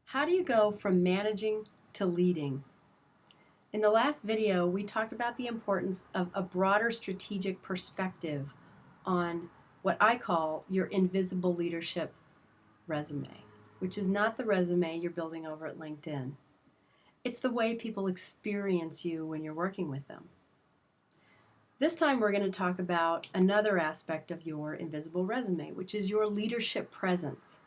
How do you go from managing to leading? In the last video, we talked about the importance of a broader strategic perspective on what I call your invisible leadership resume, which is not the resume you're building over at LinkedIn. It's the way people experience you when you're working with them. This time we're going to talk about another aspect of your invisible resume, which is your leadership presence.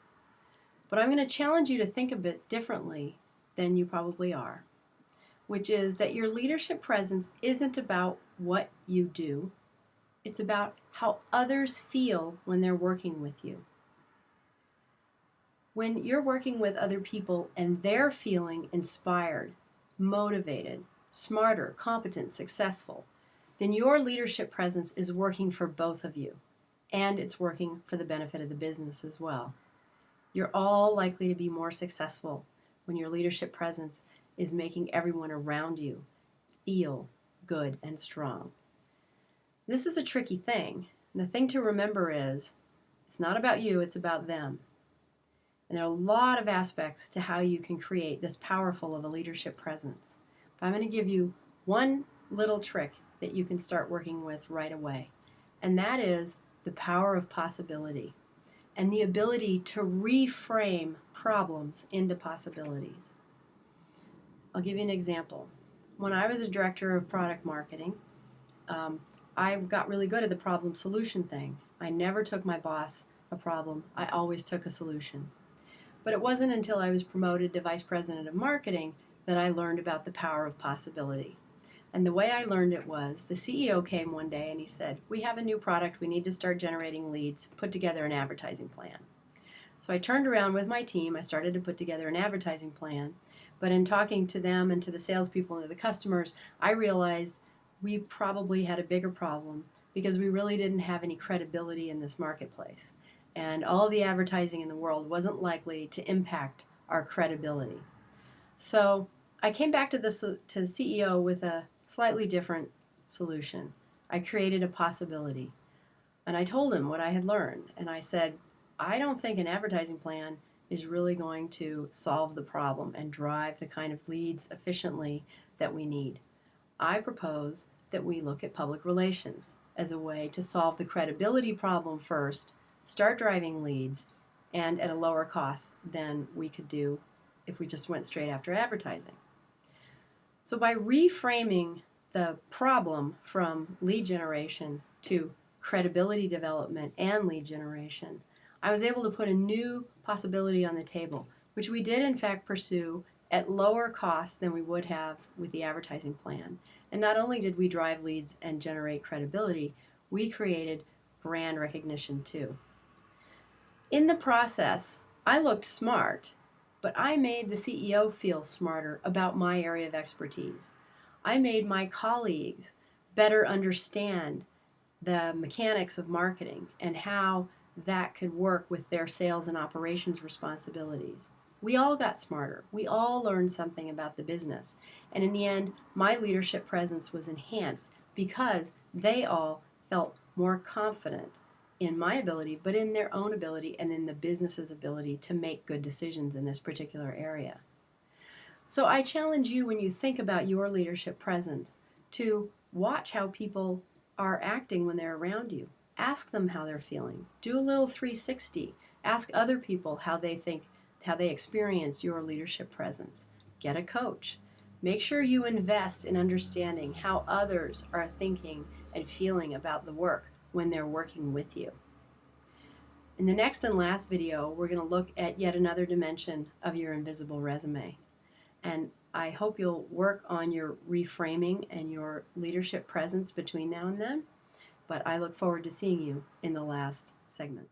But I'm going to challenge you to think a bit differently than you probably are, which is that your leadership presence isn't about what you do. It's about how others feel when they're working with you. When you're working with other people and they're feeling inspired, motivated, smarter, competent, successful, then your leadership presence is working for both of you, and it's working for the benefit of the business as well. You're all likely to be more successful when your leadership presence is making everyone around you feel good and strong. This is a tricky thing. And the thing to remember is it's not about you, it's about them. And there are a lot of aspects to how you can create this powerful of a leadership presence. But I'm going to give you one little trick that you can start working with right away. And that is the power of possibility and the ability to reframe problems into possibilities. I'll give you an example. When I was a director of product marketing, I got really good at the problem solution thing. I never took my boss a problem. I always took a solution. But it wasn't until I was promoted to vice president of marketing that I learned about the power of possibility. And the way I learned it was the CEO came one day and he said, "We have a new product. We need to start generating leads. Put together an advertising plan." So I turned around with my team. I started to put together an advertising plan. But in talking to them and to the salespeople and to the customers, I realized we probably had a bigger problem because we really didn't have any credibility in this marketplace. And all the advertising in the world wasn't likely to impact our credibility. So I came back to the CEO with a slightly different solution. I created a possibility. And I told him what I had learned. And I said, I don't think an advertising plan is really going to solve the problem and drive the kind of leads efficiently that we need. I propose that we look at public relations as a way to solve the credibility problem first, start driving leads, and at a lower cost than we could do if we just went straight after advertising. So by reframing the problem from lead generation to credibility development and lead generation, I was able to put a new possibility on the table, which we did in fact pursue at lower cost than we would have with the advertising plan. And not only did we drive leads and generate credibility, we created brand recognition too. In the process, I looked smart, but I made the CEO feel smarter about my area of expertise. I made my colleagues better understand the mechanics of marketing and how that could work with their sales and operations responsibilities. We all got smarter. We all learned something about the business. And in the end, my leadership presence was enhanced because they all felt more confident in my ability, but in their own ability and in the business's ability to make good decisions in this particular area. So I challenge you, when you think about your leadership presence, to watch how people are acting when they're around you. Ask them how they're feeling. Do a little 360. Ask other people how they think, how they experience your leadership presence. Get a coach. Make sure you invest in understanding how others are thinking and feeling about the work when they're working with you. In the next and last video, we're going to look at yet another dimension of your invisible resume. And I hope you'll work on your reframing and your leadership presence between now and then. But I look forward to seeing you in the last segment.